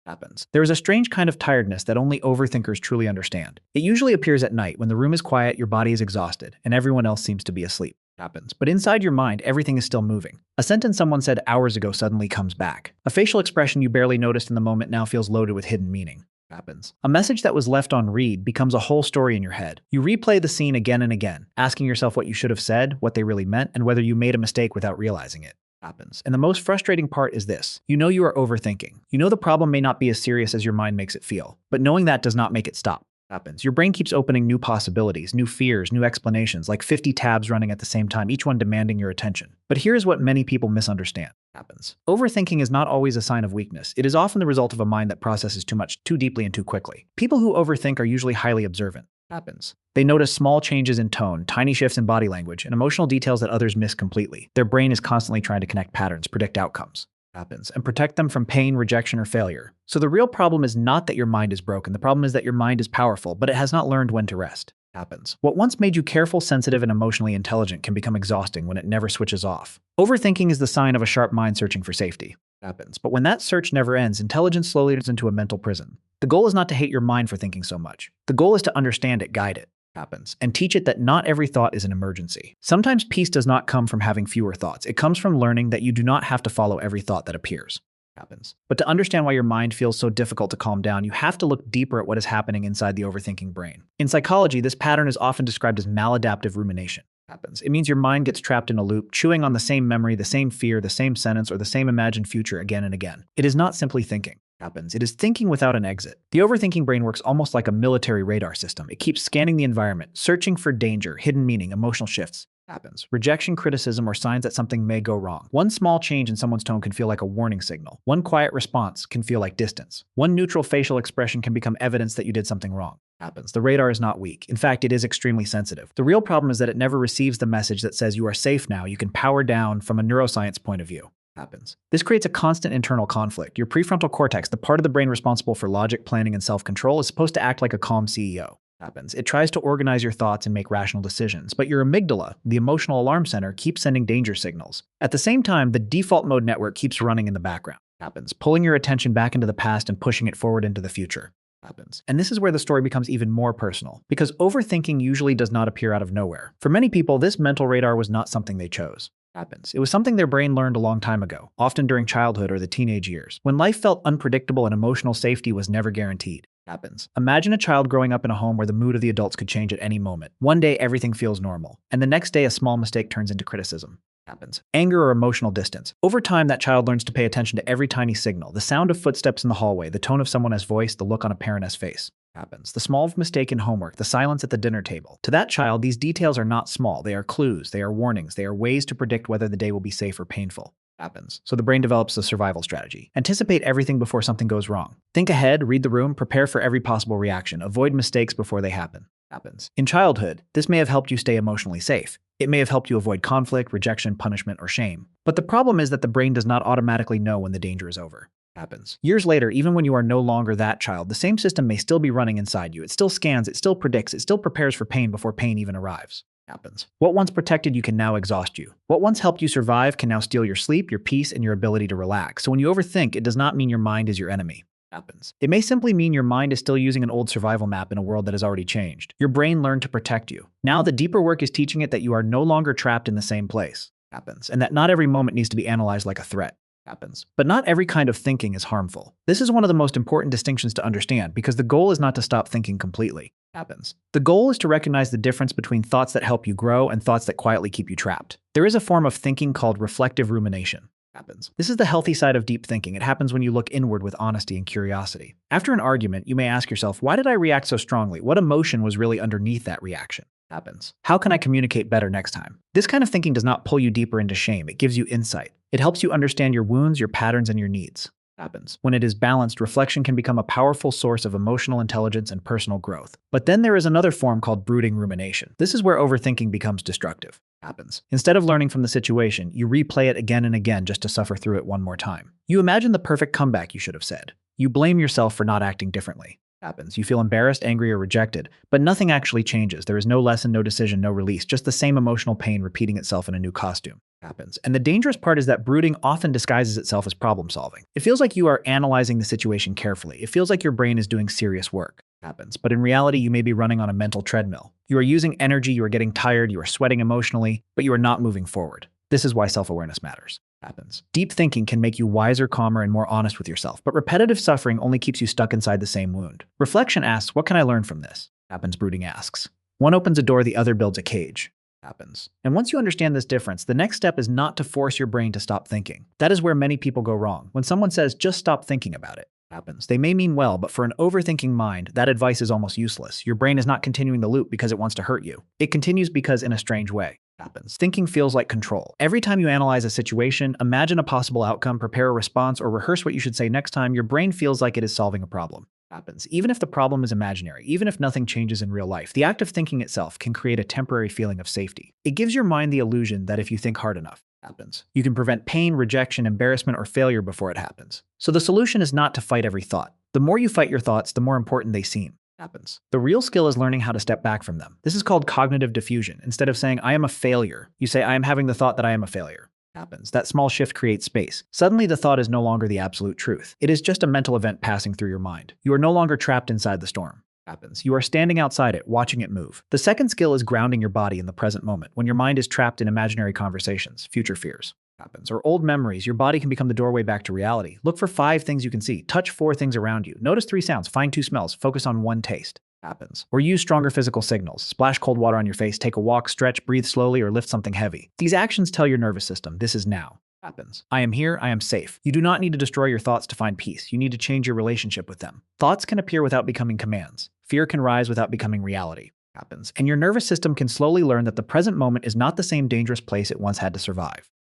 Happens. There is a strange kind of tiredness that only overthinkers truly understand. It usually appears at night when the room is quiet, your body is exhausted, and everyone else seems to be asleep. Happens. But inside your mind, everything is still moving. A sentence someone said hours ago suddenly comes back. A facial expression you barely noticed in the moment now feels loaded with hidden meaning. Happens. A message that was left on read becomes a whole story in your head. You replay the scene again and again, asking yourself what you should have said, what they really meant, and whether you made a mistake without realizing it. Happens. And the most frustrating part is this. You know you are overthinking. You know the problem may not be as serious as your mind makes it feel, but knowing that does not make it stop. Happens. Your brain keeps opening new possibilities, new fears, new explanations, like 50 tabs running at the same time, each one demanding your attention. But here's what many people misunderstand. Happens. Overthinking is not always a sign of weakness. It is often the result of a mind that processes too much, too deeply, and too quickly. People who overthink are usually highly observant. Happens. They notice small changes in tone, tiny shifts in body language, and emotional details that others miss completely. Their brain is constantly trying to connect patterns, predict outcomes. Happens. And protect them from pain, rejection, or failure. So the real problem is not that your mind is broken. The problem is that your mind is powerful, but it has not learned when to rest. Happens. What once made you careful, sensitive, and emotionally intelligent can become exhausting when it never switches off. Overthinking is the sign of a sharp mind searching for safety. Happens. But when that search never ends, intelligence slowly turns into a mental prison. The goal is not to hate your mind for thinking so much. The goal is to understand it, guide it. Happens. And teach it that not every thought is an emergency. Sometimes peace does not come from having fewer thoughts. It comes from learning that you do not have to follow every thought that appears. Happens. But to understand why your mind feels so difficult to calm down, you have to look deeper at what is happening inside the overthinking brain. In psychology, this pattern is often described as maladaptive rumination. Happens. It means your mind gets trapped in a loop, chewing on the same memory, the same fear, the same sentence, or the same imagined future again and again. It is not simply thinking. Happens. It is thinking without an exit. The overthinking brain works almost like a military radar system. It keeps scanning the environment, searching for danger, hidden meaning, emotional shifts. Happens. Rejection, criticism, or signs that something may go wrong. One small change in someone's tone can feel like a warning signal. One quiet response can feel like distance. One neutral facial expression can become evidence that you did something wrong. Happens. The radar is not weak. In fact, it is extremely sensitive. The real problem is that it never receives the message that says you are safe now, you can power down from a neuroscience point of view. Happens. This creates a constant internal conflict. Your prefrontal cortex, the part of the brain responsible for logic, planning, and self-control, is supposed to act like a calm CEO. Happens. It tries to organize your thoughts and make rational decisions, but your amygdala, the emotional alarm center, keeps sending danger signals. At the same time, the default mode network keeps running in the background. Happens. Pulling your attention back into the past and pushing it forward into the future. Happens. And this is where the story becomes even more personal, because overthinking usually does not appear out of nowhere. For many people, this mental radar was not something they chose. Happens. It was something their brain learned a long time ago, often during childhood or the teenage years, when life felt unpredictable and emotional safety was never guaranteed. Happens. Imagine a child growing up in a home where the mood of the adults could change at any moment. One day, everything feels normal, and the next day, a small mistake turns into criticism. Happens. Anger or emotional distance. Over time, that child learns to pay attention to every tiny signal, the sound of footsteps in the hallway, the tone of someone's voice, the look on a parent's face. Happens. The small mistake in homework, the silence at the dinner table. To that child, these details are not small. They are clues, they are warnings, they are ways to predict whether the day will be safe or painful. Happens. So the brain develops a survival strategy. Anticipate everything before something goes wrong. Think ahead, read the room, prepare for every possible reaction. Avoid mistakes before they happen. Happens. In childhood, this may have helped you stay emotionally safe. It may have helped you avoid conflict, rejection, punishment, or shame. But the problem is that the brain does not automatically know when the danger is over. Happens. Years later, even when you are no longer that child, the same system may still be running inside you. It still scans, it still predicts, it still prepares for pain before pain even arrives. Happens. What once protected you can now exhaust you. What once helped you survive can now steal your sleep, your peace, and your ability to relax. So when you overthink, it does not mean your mind is your enemy. Happens. It may simply mean your mind is still using an old survival map in a world that has already changed. Your brain learned to protect you. Now the deeper work is teaching it that you are no longer trapped in the same place. Happens. And that not every moment needs to be analyzed like a threat. Happens. But not every kind of thinking is harmful. This is one of the most important distinctions to understand, because the goal is not to stop thinking completely. Happens. The goal is to recognize the difference between thoughts that help you grow and thoughts that quietly keep you trapped. There is a form of thinking called reflective rumination. Happens. This is the healthy side of deep thinking. It happens when you look inward with honesty and curiosity. After an argument, you may ask yourself, why did I react so strongly? What emotion was really underneath that reaction? Happens. How can I communicate better next time? This kind of thinking does not pull you deeper into shame. It gives you insight. It helps you understand your wounds, your patterns, and your needs. Happens. When it is balanced, reflection can become a powerful source of emotional intelligence and personal growth. But then there is another form called brooding rumination. This is where overthinking becomes destructive. Happens. Instead of learning from the situation, you replay it again and again just to suffer through it one more time. You imagine the perfect comeback you should have said. You blame yourself for not acting differently. Happens. You feel embarrassed, angry, or rejected, but nothing actually changes. There is no lesson, no decision, no release, just the same emotional pain repeating itself in a new costume. Happens. And the dangerous part is that brooding often disguises itself as problem solving. It feels like you are analyzing the situation carefully. It feels like your brain is doing serious work. Happens. But in reality, you may be running on a mental treadmill. You are using energy, you are getting tired, you are sweating emotionally, but you are not moving forward. This is why self-awareness matters. Happens. Deep thinking can make you wiser, calmer, and more honest with yourself, but repetitive suffering only keeps you stuck inside the same wound. Reflection asks, what can I learn from this? Happens. Brooding asks. One opens a door, the other builds a cage. Happens. And once you understand this difference, the next step is not to force your brain to stop thinking. That is where many people go wrong. When someone says, just stop thinking about it, happens. They may mean well, but for an overthinking mind, that advice is almost useless. Your brain is not continuing the loop because it wants to hurt you. It continues because in a strange way. Happens. Thinking feels like control. Every time you analyze a situation, imagine a possible outcome, prepare a response, or rehearse what you should say next time, your brain feels like it is solving a problem. Happens. Even if the problem is imaginary, even if nothing changes in real life, the act of thinking itself can create a temporary feeling of safety. It gives your mind the illusion that if you think hard enough, happens. You can prevent pain, rejection, embarrassment, or failure before it happens. So the solution is not to fight every thought. The more you fight your thoughts, the more important they seem. Happens. The real skill is learning how to step back from them. This is called cognitive diffusion. Instead of saying, I am a failure, you say, I am having the thought that I am a failure. Happens. That small shift creates space. Suddenly, the thought is no longer the absolute truth. It is just a mental event passing through your mind. You are no longer trapped inside the storm. Happens. You are standing outside it, watching it move. The second skill is grounding your body in the present moment. When your mind is trapped in imaginary conversations, future fears, happens, or old memories, your body can become the doorway back to reality. Look for 5 things you can see. Touch 4 things around you. Notice 3 sounds. Find 2 smells. Focus on 1 taste. Happens. Or use stronger physical signals. Splash cold water on your face, take a walk, stretch, breathe slowly, or lift something heavy. These actions tell your nervous system, this is now. Happens. I am here, I am safe. You do not need to destroy your thoughts to find peace. You need to change your relationship with them. Thoughts can appear without becoming commands. Fear can rise without becoming reality. Happens. And your nervous system can slowly learn that the present moment is not the same dangerous place it once had to survive.